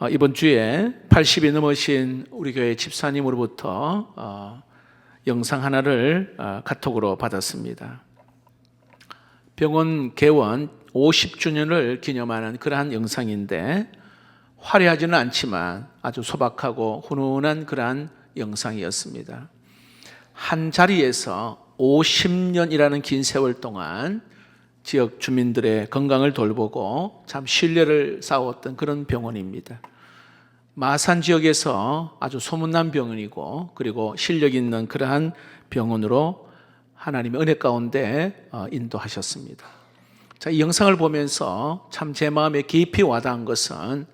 이번 주에 80이 넘으신 우리 교회 집사님으로부터 영상 하나를 카톡으로 받았습니다. 병원 개원 50주년을 기념하는 그러한 영상인데 화려하지는 않지만 아주 소박하고 훈훈한 그러한 영상이었습니다. 한 자리에서 50년이라는 긴 세월 동안 지역 주민들의 건강을 돌보고 참 신뢰를 쌓았던 그런 병원입니다. 마산 지역에서 아주 소문난 병원이고 그리고 실력 있는 그러한 병원으로 하나님의 은혜 가운데 인도하셨습니다. 자, 이 영상을 보면서 참 제 마음에 깊이 와닿은 것은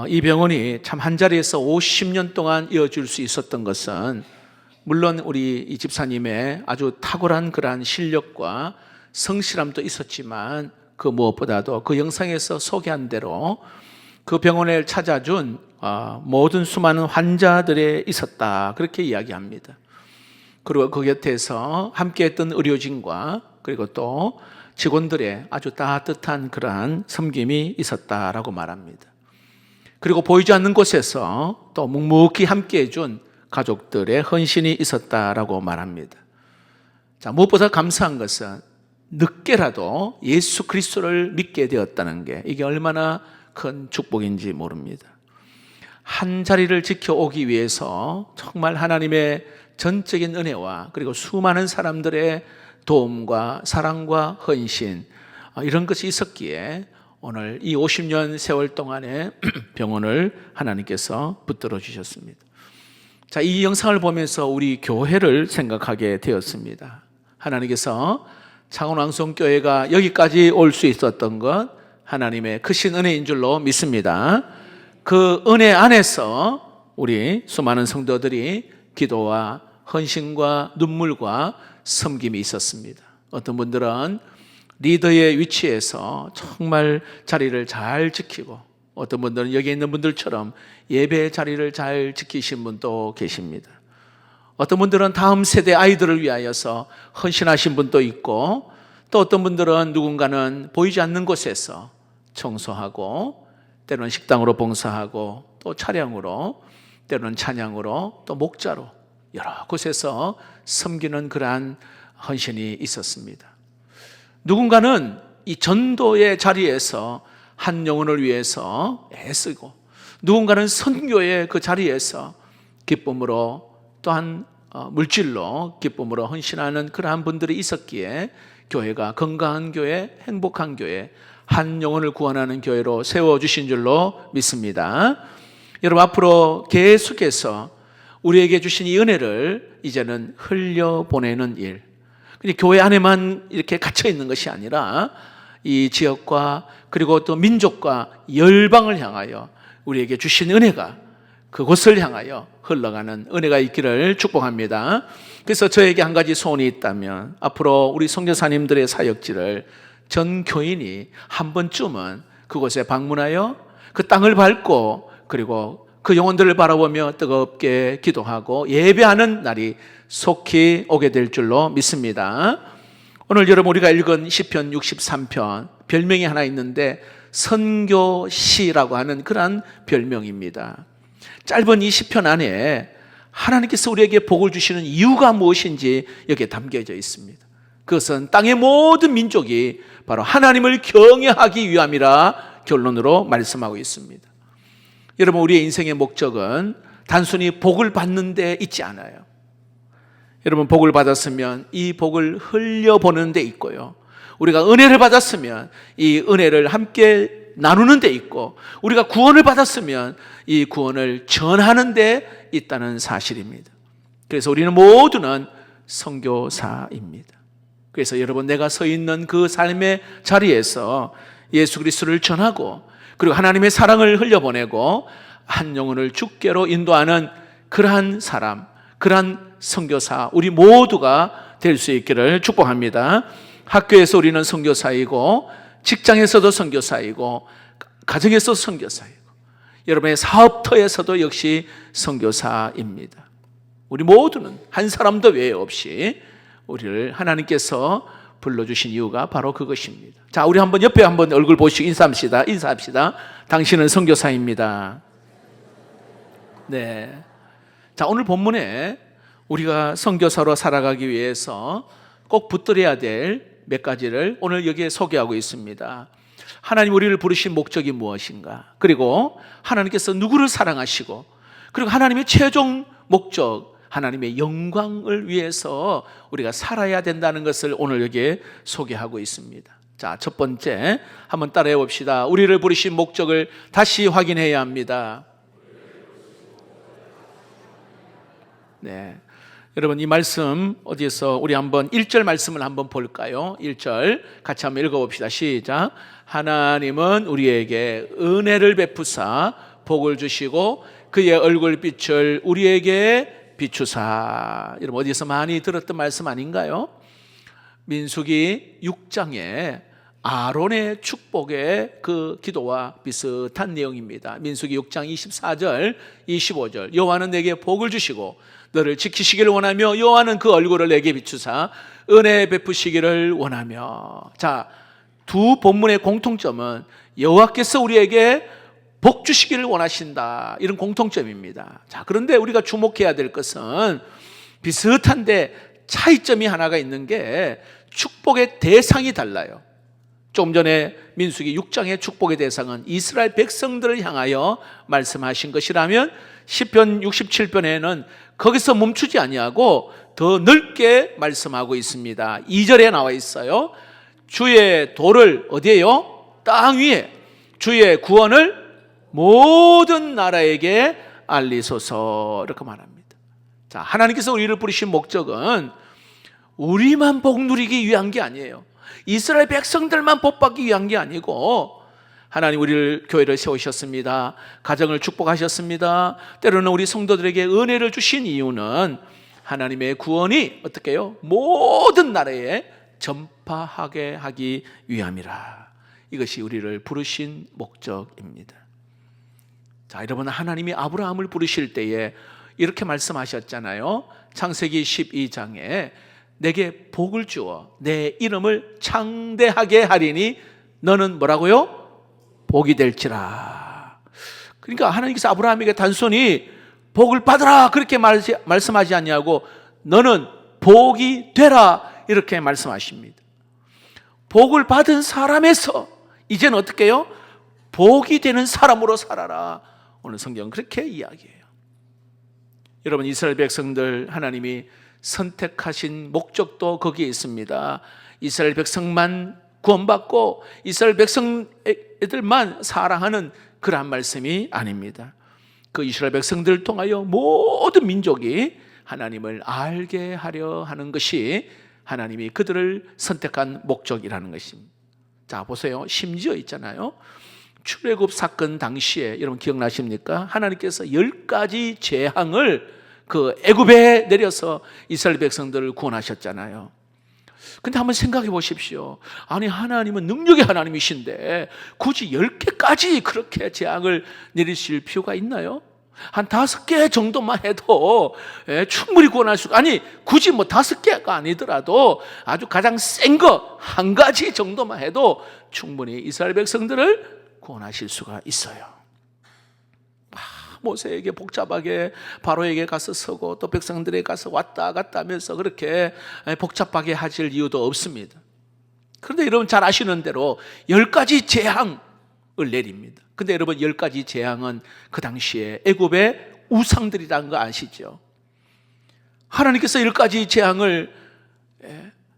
이 병원이 참 한 자리에서 50년 동안 이어질 수 있었던 것은 물론 우리 이 집사님의 아주 탁월한 그러한 실력과 성실함도 있었지만 그 무엇보다도 그 영상에서 소개한 대로 그 병원을 찾아준 모든 수많은 환자들에 있었다, 그렇게 이야기합니다. 그리고 그 곁에서 함께했던 의료진과 그리고 또 직원들의 아주 따뜻한 그러한 섬김이 있었다라고 말합니다. 그리고 보이지 않는 곳에서 또 묵묵히 함께해준 가족들의 헌신이 있었다라고 말합니다. 자, 무엇보다 감사한 것은 늦게라도 예수 그리스도를 믿게 되었다는 게 이게 얼마나 큰 축복인지 모릅니다. 한 자리를 지켜오기 위해서 정말 하나님의 전적인 은혜와 그리고 수많은 사람들의 도움과 사랑과 헌신, 이런 것이 있었기에 오늘 이 50년 세월 동안의 병원을 하나님께서 붙들어 주셨습니다. 자, 이 영상을 보면서 우리 교회를 생각하게 되었습니다. 하나님께서 창원왕성교회가 여기까지 올 수 있었던 것 하나님의 크신 은혜인 줄로 믿습니다. 그 은혜 안에서 우리 수많은 성도들이 기도와 헌신과 눈물과 섬김이 있었습니다. 어떤 분들은 리더의 위치에서 정말 자리를 잘 지키고 어떤 분들은 여기 있는 분들처럼 예배의 자리를 잘 지키신 분도 계십니다. 어떤 분들은 다음 세대 아이들을 위하여서 헌신하신 분도 있고 또 어떤 분들은 누군가는 보이지 않는 곳에서 청소하고 때로는 식당으로 봉사하고 또 차량으로 때로는 찬양으로 또 목자로 여러 곳에서 섬기는 그러한 헌신이 있었습니다. 누군가는 이 전도의 자리에서 한 영혼을 위해서 애쓰고 누군가는 선교의 그 자리에서 기쁨으로 또한 물질로 기쁨으로 헌신하는 그러한 분들이 있었기에 교회가 건강한 교회, 행복한 교회, 한 영혼을 구원하는 교회로 세워주신 줄로 믿습니다. 여러분, 앞으로 계속해서 우리에게 주신 이 은혜를 이제는 흘려보내는 일, 교회 안에만 이렇게 갇혀 있는 것이 아니라 이 지역과 그리고 또 민족과 열방을 향하여 우리에게 주신 은혜가 그곳을 향하여 흘러가는 은혜가 있기를 축복합니다. 그래서 저에게 한 가지 소원이 있다면 앞으로 우리 선교사님들의 사역지를 전 교인이 한 번쯤은 그곳에 방문하여 그 땅을 밟고 그리고 그 영혼들을 바라보며 뜨겁게 기도하고 예배하는 날이 속히 오게 될 줄로 믿습니다. 오늘 여러분 우리가 읽은 시편 63편 별명이 하나 있는데 선교시라고 하는 그러한 별명입니다. 짧은 이 시편 안에 하나님께서 우리에게 복을 주시는 이유가 무엇인지 여기에 담겨져 있습니다. 그것은 땅의 모든 민족이 바로 하나님을 경외하기 위함이라 결론으로 말씀하고 있습니다. 여러분, 우리의 인생의 목적은 단순히 복을 받는 데 있지 않아요. 여러분, 복을 받았으면 이 복을 흘려보는 데 있고요, 우리가 은혜를 받았으면 이 은혜를 함께 나누는 데 있고 우리가 구원을 받았으면 이 구원을 전하는 데 있다는 사실입니다. 그래서 우리는 모두는 선교사입니다. 그래서 여러분, 내가 서 있는 그 삶의 자리에서 예수 그리스도를 전하고 그리고 하나님의 사랑을 흘려보내고 한 영혼을 주께로 인도하는 그러한 사람, 그러한 선교사 우리 모두가 될 수 있기를 축복합니다. 학교에서 우리는 선교사이고 직장에서도 선교사이고 가정에서도 선교사이고 여러분의 사업터에서도 역시 선교사입니다. 우리 모두는 한 사람도 외에 없이 우리를 하나님께서 불러주신 이유가 바로 그것입니다. 자, 우리 한번 옆에 한번 얼굴 보시고 인사합시다. 당신은 선교사입니다. 네. 자, 오늘 본문에 우리가 선교사로 살아가기 위해서 꼭 붙들어야 될 몇 가지를 오늘 여기에 소개하고 있습니다. 하나님 우리를 부르신 목적이 무엇인가? 그리고 하나님께서 누구를 사랑하시고, 그리고 하나님의 최종 목적, 하나님의 영광을 위해서 우리가 살아야 된다는 것을 오늘 여기에 소개하고 있습니다. 자, 첫 번째 한번 따라해 봅시다. 우리를 부르신 목적을 다시 확인해야 합니다. 네. 여러분, 이 말씀 어디에서 우리 한번 1절 말씀을 한번 볼까요? 1절 같이 한번 읽어봅시다. 시작. 하나님은 우리에게 은혜를 베푸사 복을 주시고 그의 얼굴빛을 우리에게 비추사. 여러분, 어디서 많이 들었던 말씀 아닌가요? 민수기 6장에 아론의 축복의 그 기도와 비슷한 내용입니다. 민수기 6장 24절 25절 여호와는 내게 복을 주시고 너를 지키시기를 원하며 여호와는 그 얼굴을 내게 비추사 은혜 베푸시기를 원하며. 자, 두 본문의 공통점은 여호와께서 우리에게 복 주시기를 원하신다, 이런 공통점입니다. 자, 그런데 우리가 주목해야 될 것은 비슷한데 차이점이 하나가 있는 게 축복의 대상이 달라요. 조금 전에 민수기 6장의 축복의 대상은 이스라엘 백성들을 향하여 말씀하신 것이라면 시편 67편에는 거기서 멈추지 아니하고 더 넓게 말씀하고 있습니다. 2절에 나와 있어요. 주의 도를 어디에요? 땅 위에, 주의 구원을 모든 나라에게 알리소서, 이렇게 말합니다. 자, 하나님께서 우리를 부르신 목적은 우리만 복 누리기 위한 게 아니에요. 이스라엘 백성들만 복 받기 위한 게 아니고 하나님 우리를 교회를 세우셨습니다. 가정을 축복하셨습니다. 때로는 우리 성도들에게 은혜를 주신 이유는 하나님의 구원이 어떻게 해요? 모든 나라에 전파하게 하기 위함이라. 이것이 우리를 부르신 목적입니다. 자, 여러분, 하나님이 아브라함을 부르실 때에 이렇게 말씀하셨잖아요. 창세기 12장에 내게 복을 주어 내 이름을 창대하게 하리니 너는 뭐라고요? 복이 될지라. 그러니까 하나님께서 아브라함에게 단순히 복을 받으라 그렇게 말씀하지 않냐고, 너는 복이 되라 이렇게 말씀하십니다. 복을 받은 사람에서 이제는 어떻게 해요? 복이 되는 사람으로 살아라. 오늘 성경은 그렇게 이야기해요. 여러분, 이스라엘 백성들 하나님이 선택하신 목적도 거기에 있습니다. 이스라엘 백성만 구원받고 이스라엘 백성들만 사랑하는 그러한 말씀이 아닙니다. 그 이스라엘 백성들을 통하여 모든 민족이 하나님을 알게 하려 하는 것이 하나님이 그들을 선택한 목적이라는 것입니다. 자, 보세요. 심지어 있잖아요. 출애굽 사건 당시에 여러분 기억나십니까? 하나님께서 10가지 재앙을 그 애굽에 내려서 이스라엘 백성들을 구원하셨잖아요. 근데 한번 생각해 보십시오. 아니, 하나님은 능력의 하나님이신데 굳이 10개까지 그렇게 재앙을 내리실 필요가 있나요? 한 5개 정도만 해도 충분히 구원할 수가, 아니 굳이 뭐 5개가 아니더라도 아주 가장 센 거 한 가지 정도만 해도 충분히 이스라엘 백성들을 구원하실 수가 있어요. 모세에게 복잡하게 바로에게 가서 서고 또 백성들에게 가서 왔다 갔다 하면서 그렇게 복잡하게 하실 이유도 없습니다. 그런데 여러분 잘 아시는 대로 10가지 재앙을 내립니다. 근데 여러분 10가지 재앙은 그 당시에 애굽의 우상들이라는 거 아시죠? 하나님께서 10가지 재앙을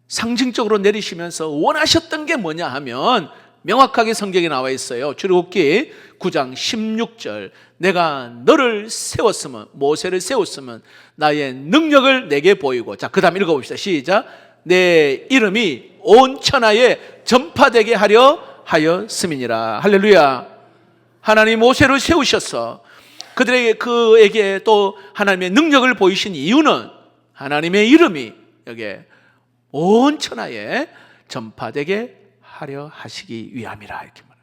상징적으로 내리시면서 원하셨던 게 뭐냐 하면 명확하게 성경에 나와 있어요. 출애굽기 9장 16절 내가 너를 세웠으면, 모세를 세웠으면 나의 능력을 내게 보이고, 자, 그 다음 읽어봅시다. 시작. 내 이름이 온 천하에 전파되게 하려 하였음이니라. 할렐루야. 하나님 모세를 세우셔서 그에게 또 하나님의 능력을 보이신 이유는 하나님의 이름이 여기에 온 천하에 전파되게 하려 하시기 위함이라, 이렇게 말합니다.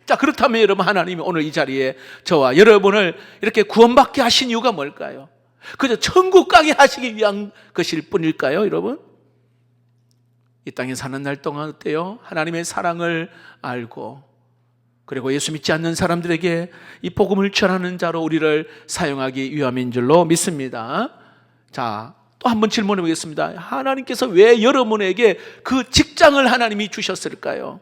자, 그렇다면 여러분, 하나님이 오늘 이 자리에 저와 여러분을 이렇게 구원받게 하신 이유가 뭘까요? 그저 천국 가게 하시기 위한 것일 뿐일까요, 여러분? 이 땅에 사는 날 동안 어때요? 하나님의 사랑을 알고, 그리고 예수 믿지 않는 사람들에게 이 복음을 전하는 자로 우리를 사용하기 위함인 줄로 믿습니다. 자, 또 한번 질문해 보겠습니다. 하나님께서 왜 여러분에게 그 직장을 하나님이 주셨을까요?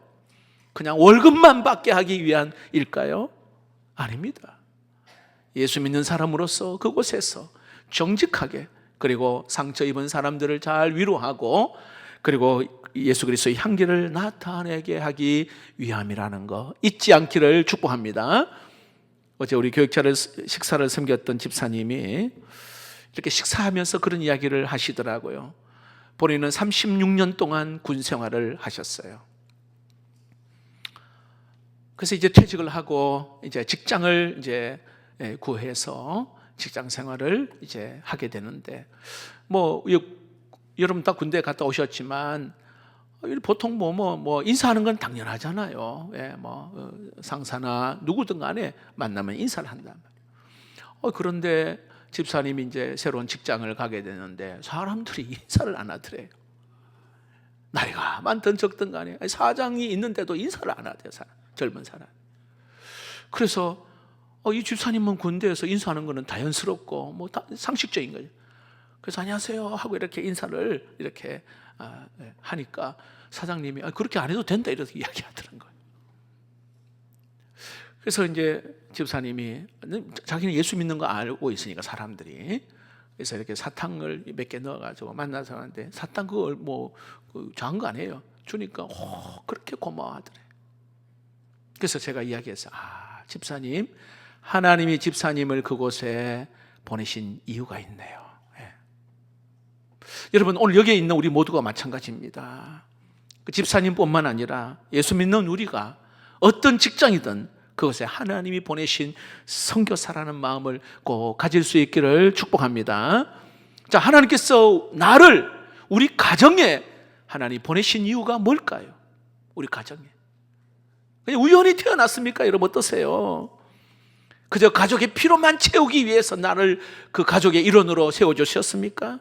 그냥 월급만 받게 하기 위한 일까요? 아닙니다. 예수 믿는 사람으로서 그곳에서 정직하게, 그리고 상처 입은 사람들을 잘 위로하고, 그리고 예수 그리스도의 향기를 나타내게 하기 위함이라는 거 잊지 않기를 축복합니다. 어제 우리 교육자를 식사를 섬겼던 집사님이 이렇게 식사하면서 그런 이야기를 하시더라고요. 본인은 36년 동안 군 생활을 하셨어요. 그래서 이제 퇴직을 하고 이제 직장을 이제 구해서 직장 생활을 이제 하게 되는데, 뭐 여러분 다 군대 갔다 오셨지만 보통 뭐 인사하는 건 당연하잖아요. 예, 뭐 상사나 누구든 간에 만나면 인사를 한단 말이에요. 그런데 집사님이 이제 새로운 직장을 가게 되는데 사람들이 인사를 안 하더래요. 나이가 많든 적든 간에 사장이 있는데도 인사를 안 하대요. 젊은 사람. 그래서 이 집사님은 군대에서 인사하는 거는 자연스럽고 뭐 상식적인 거죠. 그래서 안녕하세요 하고 이렇게 인사를 이렇게 하니까 사장님이 그렇게 안 해도 된다 이렇게 이야기하더라는 거예요. 그래서 이제 집사님이 자기는 예수 믿는 거 알고 있으니까 사람들이, 그래서 이렇게 사탕을 몇 개 넣어가지고 만나서 하는데 사탕 그걸 뭐 작은 거 아니에요. 주니까 그렇게 고마워하더래. 그래서 제가 이야기했어요. 집사님, 하나님이 집사님을 그곳에 보내신 이유가 있네요. 예. 여러분 오늘 여기에 있는 우리 모두가 마찬가지입니다. 그 집사님뿐만 아니라 예수 믿는 우리가 어떤 직장이든 그것에 하나님이 보내신 선교사라는 마음을 꼭 가질 수 있기를 축복합니다. 자, 하나님께서 나를 우리 가정에 하나님 보내신 이유가 뭘까요? 우리 가정에 그냥 우연히 태어났습니까? 여러분 어떠세요? 그저 가족의 필요만 채우기 위해서 나를 그 가족의 일원으로 세워주셨습니까?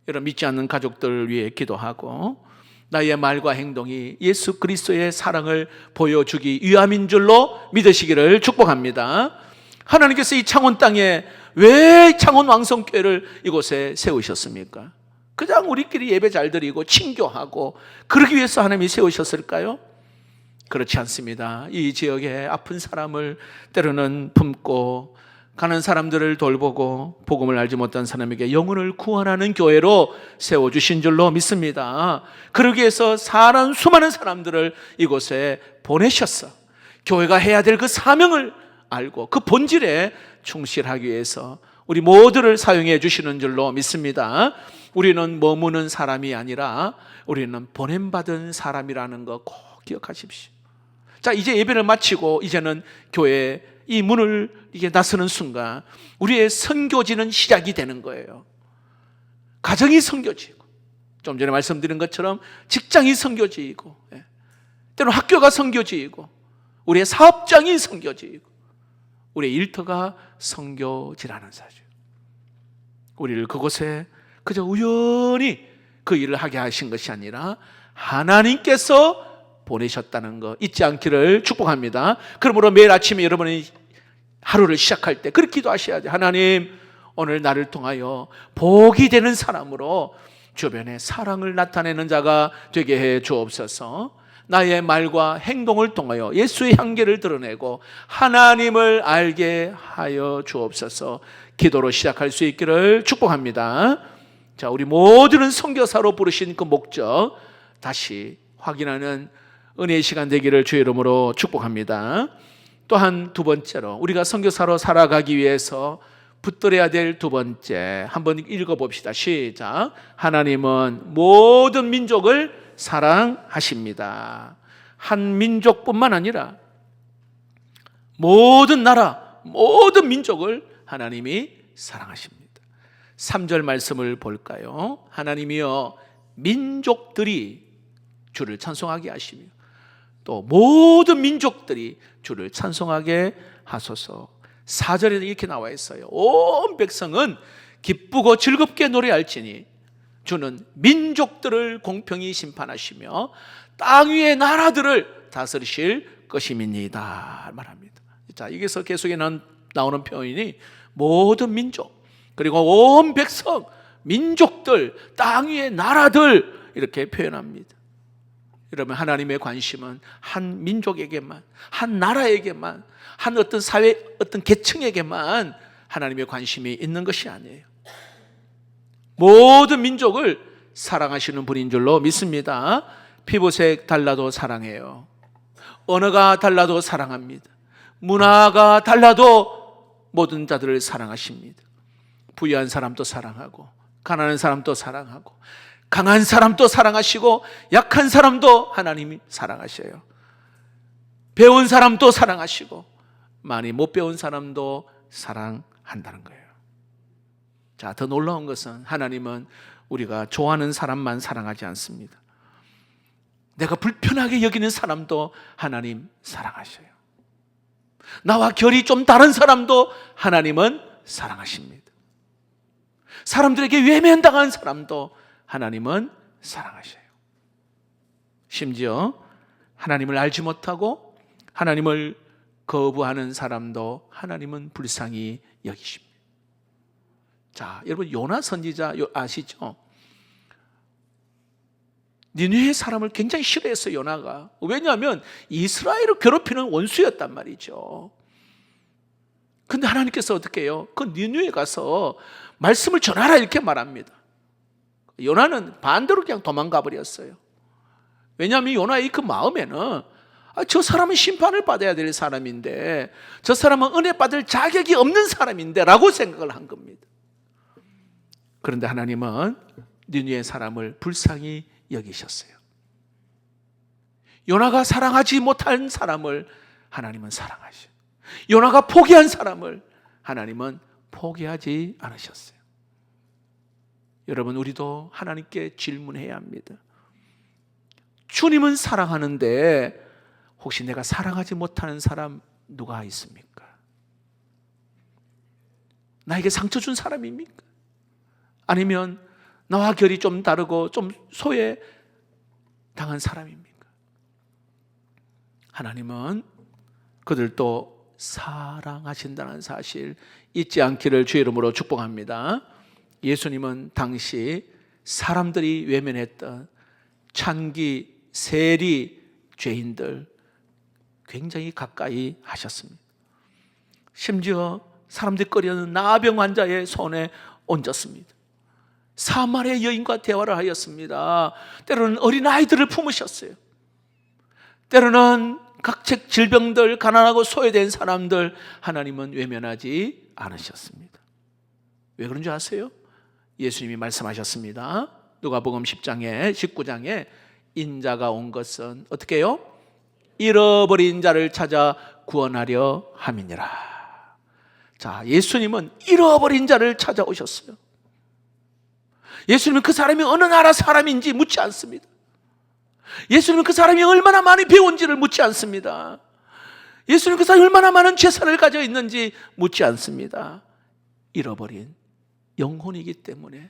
여러분 믿지 않는 가족들을 위해 기도하고 나의 말과 행동이 예수 그리스도의 사랑을 보여주기 위함인 줄로 믿으시기를 축복합니다. 하나님께서 이 창원 땅에 왜 창원 왕성교회를 이곳에 세우셨습니까? 그냥 우리끼리 예배 잘 드리고 친교하고 그러기 위해서 하나님이 세우셨을까요? 그렇지 않습니다. 이 지역에 아픈 사람을 때로는 품고 가는 사람들을 돌보고 복음을 알지 못한 사람에게 영혼을 구원하는 교회로 세워주신 줄로 믿습니다. 그러기 위해서 수많은 사람들을 이곳에 보내셨어. 교회가 해야 될 그 사명을 알고 그 본질에 충실하기 위해서 우리 모두를 사용해 주시는 줄로 믿습니다. 우리는 머무는 사람이 아니라 우리는 보냄받은 사람이라는 거 꼭 기억하십시오. 자, 이제 예배를 마치고 이제는 교회 이 문을 이게 나서는 순간 우리의 선교지는 시작이 되는 거예요. 가정이 선교지고, 좀 전에 말씀드린 것처럼 직장이 선교지이고, 때로는 학교가 선교지이고, 우리의 사업장이 선교지이고, 우리의 일터가 선교지라는 사실. 우리를 그곳에 그저 우연히 그 일을 하게 하신 것이 아니라 하나님께서 보내셨다는 거 잊지 않기를 축복합니다. 그러므로 매일 아침에 여러분이 하루를 시작할 때 그렇게 기도하셔야죠. 하나님, 오늘 나를 통하여 복이 되는 사람으로 주변에 사랑을 나타내는 자가 되게 해 주옵소서. 나의 말과 행동을 통하여 예수의 향기를 드러내고 하나님을 알게 하여 주옵소서. 기도로 시작할 수 있기를 축복합니다. 자, 우리 모두는 선교사로 부르신 그 목적 다시 확인하는 은혜의 시간 되기를 주의 이름으로 축복합니다. 또한 두 번째로 우리가 선교사로 살아가기 위해서 붙들어야 될 두 번째, 한번 읽어봅시다. 시작. 하나님은 모든 민족을 사랑하십니다. 한 민족뿐만 아니라 모든 나라, 모든 민족을 하나님이 사랑하십니다. 3절 말씀을 볼까요? 하나님이여 민족들이 주를 찬송하게 하시며 또 모든 민족들이 주를 찬송하게 하소서. 4절에 이렇게 나와 있어요. 온 백성은 기쁘고 즐겁게 노래할지니 주는 민족들을 공평히 심판하시며 땅 위의 나라들을 다스리실 것임이니이다 말합니다. 자, 여기서 계속해 나오는 표현이 모든 민족, 그리고 온 백성, 민족들, 땅 위의 나라들 이렇게 표현합니다. 여러분, 하나님의 관심은 한 민족에게만, 한 나라에게만, 한 어떤 사회, 어떤 계층에게만 하나님의 관심이 있는 것이 아니에요. 모든 민족을 사랑하시는 분인 줄로 믿습니다. 피부색 달라도 사랑해요. 언어가 달라도 사랑합니다. 문화가 달라도 모든 자들을 사랑하십니다. 부유한 사람도 사랑하고, 가난한 사람도 사랑하고, 강한 사람도 사랑하시고, 약한 사람도 하나님이 사랑하셔요. 배운 사람도 사랑하시고, 많이 못 배운 사람도 사랑한다는 거예요. 자, 더 놀라운 것은 하나님은 우리가 좋아하는 사람만 사랑하지 않습니다. 내가 불편하게 여기는 사람도 하나님 사랑하셔요. 나와 결이 좀 다른 사람도 하나님은 사랑하십니다. 사람들에게 외면당한 사람도 하나님은 사랑하셔요. 심지어 하나님을 알지 못하고 하나님을 거부하는 사람도 하나님은 불쌍히 여기십니다. 자, 여러분, 요나 선지자 아시죠? 니느웨 사람을 굉장히 싫어했어요, 요나가. 왜냐하면 이스라엘을 괴롭히는 원수였단 말이죠. 근데 하나님께서 어떻게 해요? 그 니느웨에 가서 말씀을 전하라 이렇게 말합니다. 요나는 반대로 그냥 도망가 버렸어요. 왜냐하면 요나의 그 마음에는 저 사람은 심판을 받아야 될 사람인데, 저 사람은 은혜 받을 자격이 없는 사람인데 라고 생각을 한 겁니다. 그런데 하나님은 니느웨 사람을 불쌍히 여기셨어요. 요나가 사랑하지 못한 사람을 하나님은 사랑하셔요. 요나가 포기한 사람을 하나님은 포기하지 않으셨어요. 여러분, 우리도 하나님께 질문해야 합니다. 주님은 사랑하는데 혹시 내가 사랑하지 못하는 사람 누가 있습니까? 나에게 상처 준 사람입니까? 아니면 나와 결이 좀 다르고 좀 소외당한 사람입니까? 하나님은 그들도 사랑하신다는 사실 잊지 않기를 주의 이름으로 축복합니다. 예수님은 당시 사람들이 외면했던 창기, 세리, 죄인들 굉장히 가까이 하셨습니다. 심지어 사람들이 꺼려하는 나병 환자의 손에 얹었습니다. 사마리아 여인과 대화를 하였습니다. 때로는 어린아이들을 품으셨어요. 때로는 각색 질병들, 가난하고 소외된 사람들 하나님은 외면하지 않으셨습니다. 왜 그런 줄 아세요? 예수님이 말씀하셨습니다. 누가복음 10장에 19장에 인자가 온 것은 어떻게 해요? 잃어버린 자를 찾아 구원하려 함이니라. 자, 예수님은 잃어버린 자를 찾아오셨어요. 예수님은 그 사람이 어느 나라 사람인지 묻지 않습니다. 예수님은 그 사람이 얼마나 많이 배운지를 묻지 않습니다. 예수님은 그 사람이 얼마나 많은 재산을 가지고 있는지 묻지 않습니다. 잃어버린 영혼이기 때문에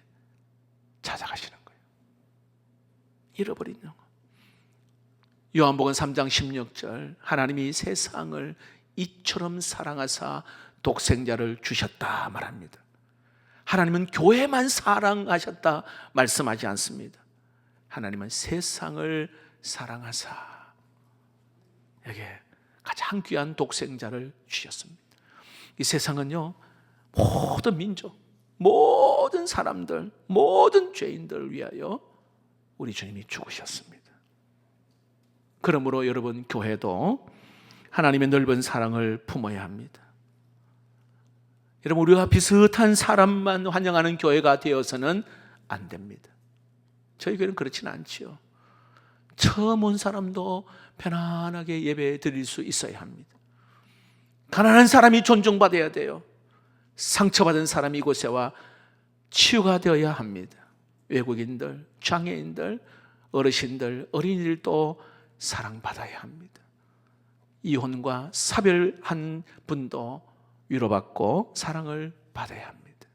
찾아가시는 거예요. 잃어버린 영혼. 요한복음 3장 16절, 하나님이 세상을 이처럼 사랑하사 독생자를 주셨다 말합니다. 하나님은 교회만 사랑하셨다 말씀하지 않습니다. 하나님은 세상을 사랑하사 여기에 가장 귀한 독생자를 주셨습니다. 이 세상은요, 모든 민족, 모든 사람들, 모든 죄인들을 위하여 우리 주님이 죽으셨습니다. 그러므로 여러분, 교회도 하나님의 넓은 사랑을 품어야 합니다. 여러분, 우리와 비슷한 사람만 환영하는 교회가 되어서는 안 됩니다. 저희 교회는 그렇지는 않지요. 처음 온 사람도 편안하게 예배 드릴 수 있어야 합니다. 가난한 사람이 존중받아야 돼요. 상처받은 사람이 이곳에 와 치유가 되어야 합니다. 외국인들, 장애인들, 어르신들, 어린이들도 사랑받아야 합니다. 이혼과 사별한 분도 위로받고 사랑을 받아야 합니다.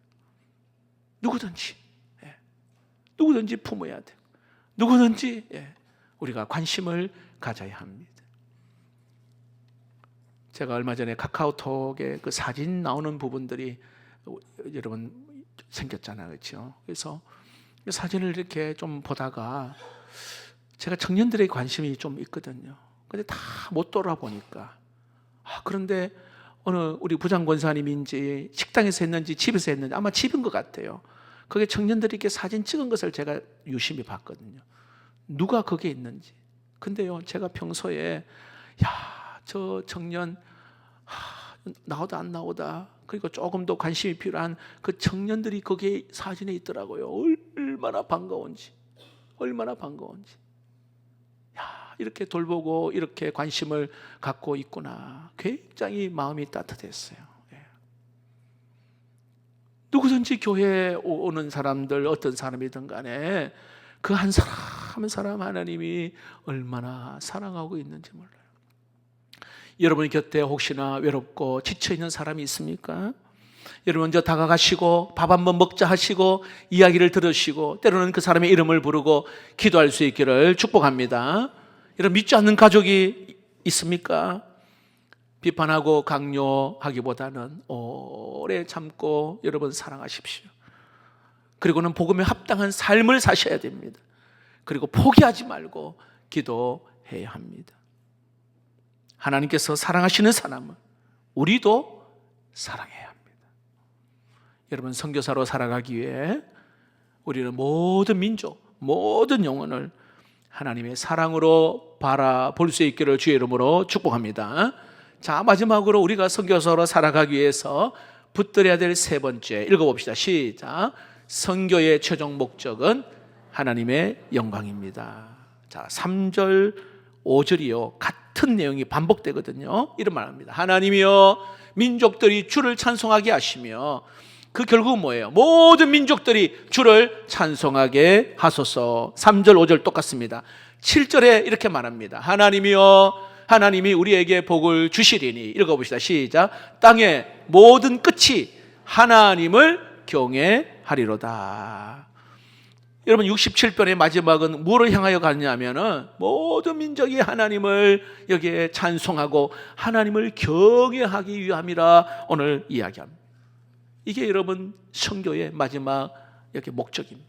누구든지 누구든지 품어야 돼요. 누구든지 우리가 관심을 가져야 합니다. 제가 얼마 전에 카카오톡에 그 사진 나오는 부분들이 여러분 생겼잖아요, 그렇죠? 그래서 사진을 이렇게 좀 보다가 제가 청년들의 관심이 좀 있거든요. 근데 다 못 돌아보니까 그런데 어느 우리 부장 권사님인지 식당에서 했는지 집에서 했는지 아마 집인 것 같아요. 거기에 청년들이 이렇게 사진 찍은 것을 제가 유심히 봤거든요. 누가 거기에 있는지. 근데요, 제가 평소에 저 청년 나오다 안 나오다, 그리고 조금 더 관심이 필요한 그 청년들이 거기에 사진에 있더라고요. 얼마나 반가운지, 얼마나 반가운지. 이렇게 돌보고 이렇게 관심을 갖고 있구나. 굉장히 마음이 따뜻했어요. 누구든지 교회에 오는 사람들, 어떤 사람이든 간에 그 한 사람 한 사람 하나님이 얼마나 사랑하고 있는지 몰라요. 여러분 곁에 혹시나 외롭고 지쳐있는 사람이 있습니까? 여러분 먼저 다가가시고 밥 한번 먹자 하시고 이야기를 들으시고 때로는 그 사람의 이름을 부르고 기도할 수 있기를 축복합니다. 여러분 믿지 않는 가족이 있습니까? 비판하고 강요하기보다는 오래 참고 여러분 사랑하십시오. 그리고는 복음에 합당한 삶을 사셔야 됩니다. 그리고 포기하지 말고 기도해야 합니다. 하나님께서 사랑하시는 사람은 우리도 사랑해야 합니다. 여러분 선교사로 살아가기 위해 우리는 모든 민족, 모든 영혼을 하나님의 사랑으로 바라볼 수 있기를 주의 이름으로 축복합니다. 자, 마지막으로 우리가 선교사로 살아가기 위해서 붙들어야 될 세 번째 읽어봅시다. 시작. 선교의 최종 목적은 하나님의 영광입니다. 자, 3절 5절이요 같은 내용이 반복되거든요. 이런 말합니다. 하나님이여 민족들이 주를 찬송하게 하시며, 그 결국은 뭐예요? 모든 민족들이 주를 찬송하게 하소서. 3절 5절 똑같습니다. 7절에 이렇게 말합니다. 하나님이여 하나님이 우리에게 복을 주시리니. 읽어봅시다. 시작. 땅의 모든 끝이 하나님을 경외하리로다. 여러분 67편의 마지막은 무엇을 향하여 가느냐면은 모든 민족이 하나님을 여기에 찬송하고 하나님을 경외하기 위함이라 오늘 이야기합니다. 이게 여러분 선교의 마지막 이렇게 목적입니다.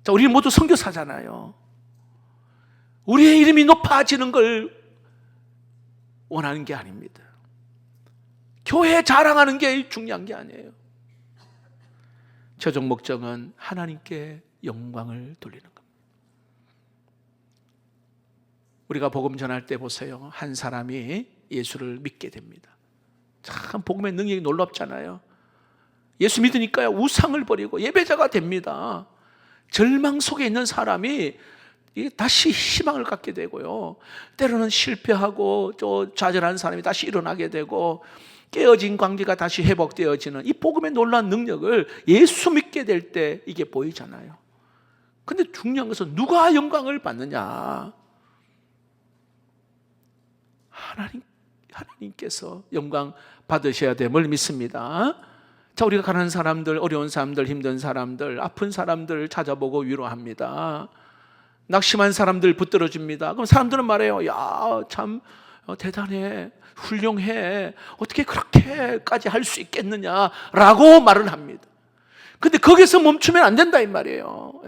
자, 우리 모두 선교사잖아요. 우리의 이름이 높아지는 걸 원하는 게 아닙니다. 교회 자랑하는 게 중요한 게 아니에요. 최종 목적은 하나님께 영광을 돌리는 겁니다. 우리가 복음 전할 때 보세요. 한 사람이 예수를 믿게 됩니다. 참 복음의 능력이 놀랍잖아요. 예수 믿으니까요 우상을 버리고 예배자가 됩니다. 절망 속에 있는 사람이 다시 희망을 갖게 되고요, 때로는 실패하고 또 좌절한 사람이 다시 일어나게 되고 깨어진 관계가 다시 회복되어지는 이 복음의 놀라운 능력을 예수 믿게 될 때 이게 보이잖아요. 근데 중요한 것은 누가 영광을 받느냐? 하나님께서 영광 받으셔야 됨을 믿습니다. 자, 우리가 가난한 사람들, 어려운 사람들, 힘든 사람들, 아픈 사람들 찾아보고 위로합니다. 낙심한 사람들 붙들어줍니다. 그럼 사람들은 말해요. 야, 참 대단해, 훌륭해, 어떻게 그렇게까지 할 수 있겠느냐라고 말을 합니다. 근데 거기서 멈추면 안 된다 이 말이에요.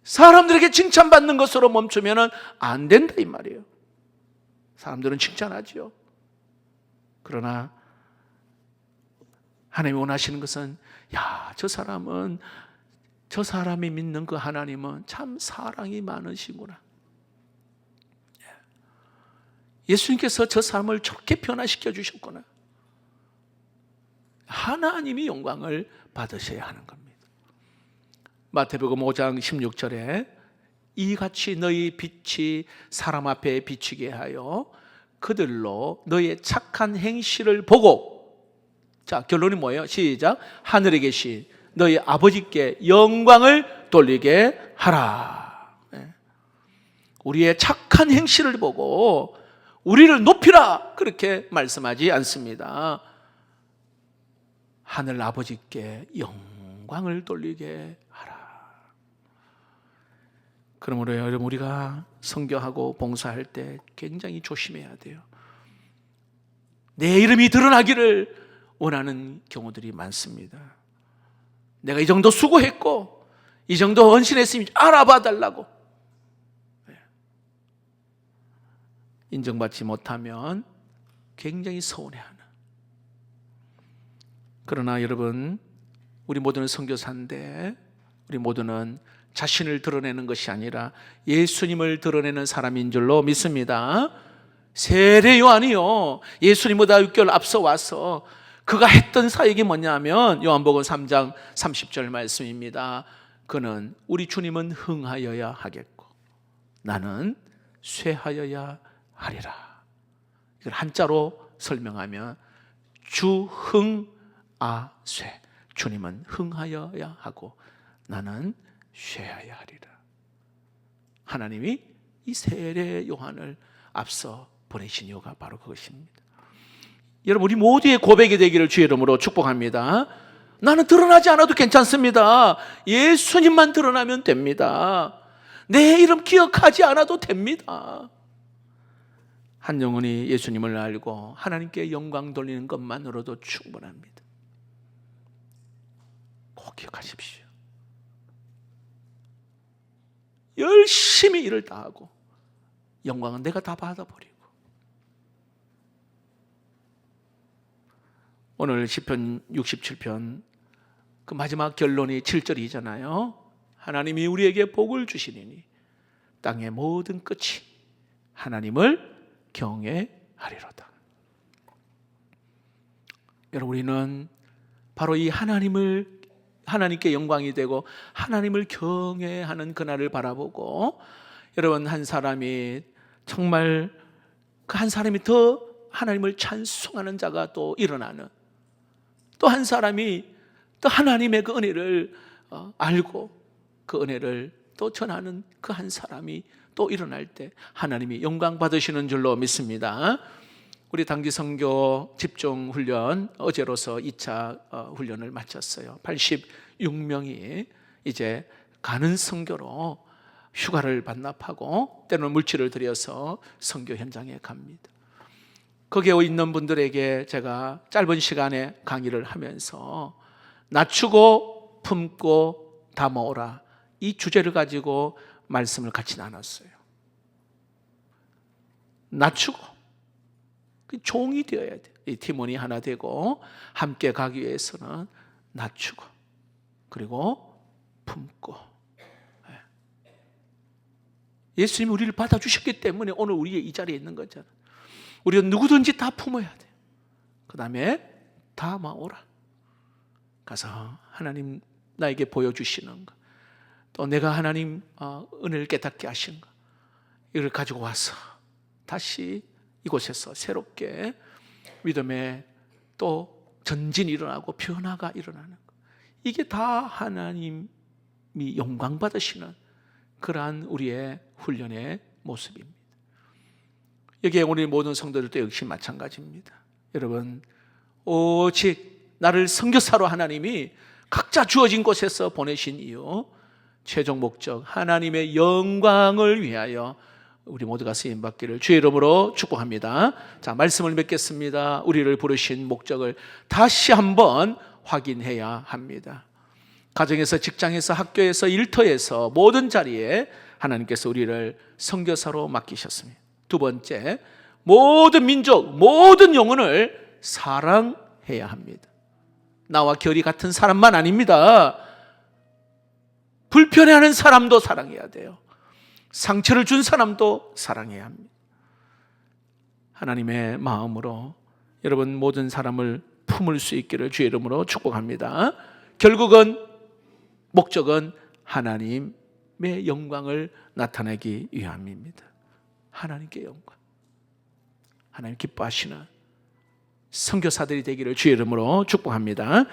사람들에게 칭찬받는 것으로 멈추면 안 된다 이 말이에요. 사람들은 칭찬하지요. 그러나 하나님이 원하시는 것은 저 사람이 믿는 그 하나님은 참 사랑이 많으시구나. 예수님께서 저 사람을 저렇게 변화시켜 주셨구나. 하나님이 영광을 받으셔야 하는 겁니다. 마태복음 5장 16절에 이같이 너희 빛이 사람 앞에 비치게 하여 그들로 너의 착한 행실을 보고, 자, 결론이 뭐예요? 시작. 하늘에 계신 너희 아버지께 영광을 돌리게 하라. 우리의 착한 행실을 보고 우리를 높이라 그렇게 말씀하지 않습니다. 하늘 아버지께 영광을 영광을 돌리게 하라. 그러므로 여러분, 우리가 선교하고 봉사할 때 굉장히 조심해야 돼요. 내 이름이 드러나기를 원하는 경우들이 많습니다. 내가 이 정도 수고했고 이 정도 헌신했으니 알아봐 달라고. 인정받지 못하면 굉장히 서운해하는. 그러나 여러분, 우리 모두는 선교사인데 우리 모두는 자신을 드러내는 것이 아니라 예수님을 드러내는 사람인 줄로 믿습니다. 세례 요한이요, 예수님보다 6개월 앞서 와서 그가 했던 사역이 뭐냐면 요한복음 3장 30절 말씀입니다. 그는 우리 주님은 흥하여야 하겠고 나는 쇠하여야 하리라. 이걸 한자로 설명하면 주흥아쇠. 주님은 흥하여야 하고 나는 쇠하여야 하리라. 하나님이 이 세례 요한을 앞서 보내신 이유가 바로 그것입니다. 여러분, 우리 모두의 고백이 되기를 주의 이름으로 축복합니다. 나는 드러나지 않아도 괜찮습니다. 예수님만 드러나면 됩니다. 내 이름 기억하지 않아도 됩니다. 한 영혼이 예수님을 알고 하나님께 영광 돌리는 것만으로도 충분합니다. 꼭 기억하십시오. 열심히 일을 다하고 영광은 내가 다 받아버리고. 오늘 시편 67편 그 마지막 결론이 7절이잖아요. 하나님이 우리에게 복을 주시리니 땅의 모든 끝이 하나님을 경외하리로다. 여러분, 우리는 바로 이 하나님께 영광이 되고 하나님을 경외하는 그날을 바라보고, 여러분, 한 사람이 정말 그 한 사람이 더 하나님을 찬송하는 자가 또 일어나는, 또 한 사람이 또 하나님의 그 은혜를 알고 그 은혜를 또 전하는 그 한 사람이 또 일어날 때 하나님이 영광 받으시는 줄로 믿습니다. 우리 단기 선교 집중 훈련 어제로서 2차 훈련을 마쳤어요. 86명이 이제 가는 선교로 휴가를 반납하고 때로는 물질을 들여서 선교 현장에 갑니다. 거기에 있는 분들에게 제가 짧은 시간에 강의를 하면서 낮추고 품고 다 모으라, 이 주제를 가지고 말씀을 같이 나눴어요. 낮추고 종이 되어야 돼요. 이 팀원이 하나 되고 함께 가기 위해서는 낮추고 그리고 품고. 예수님이 우리를 받아주셨기 때문에 오늘 우리 이 자리에 있는 거잖아요. 우리는 누구든지 다 품어야 돼요. 그 다음에 다 모으라. 가서 하나님 나에게 보여주시는 거, 또 내가 하나님 은혜를 깨닫게 하신 거, 이걸 가지고 와서 다시 이곳에서 새롭게 믿음의 또 전진이 일어나고 변화가 일어나는 거, 이게 다 하나님이 영광 받으시는 그러한 우리의 훈련의 모습입니다. 여기에 우리 모든 성도들도 역시 마찬가지입니다. 여러분, 오직 나를 선교사로 하나님이 각자 주어진 곳에서 보내신 이유, 최종 목적 하나님의 영광을 위하여 우리 모두가 쓰임받기를 주의 이름으로 축복합니다. 자, 말씀을 맺겠습니다. 우리를 부르신 목적을 다시 한번 확인해야 합니다. 가정에서, 직장에서, 학교에서, 일터에서 모든 자리에 하나님께서 우리를 선교사로 맡기셨습니다. 두 번째, 모든 민족, 모든 영혼을 사랑해야 합니다. 나와 결이 같은 사람만 아닙니다. 불편해하는 사람도 사랑해야 돼요. 상처를 준 사람도 사랑해야 합니다. 하나님의 마음으로 여러분 모든 사람을 품을 수 있기를 주의 이름으로 축복합니다. 결국은 목적은 하나님의 영광을 나타내기 위함입니다. 하나님께 영광, 하나님 기뻐하시는 선교사들이 되기를 주의 이름으로 축복합니다.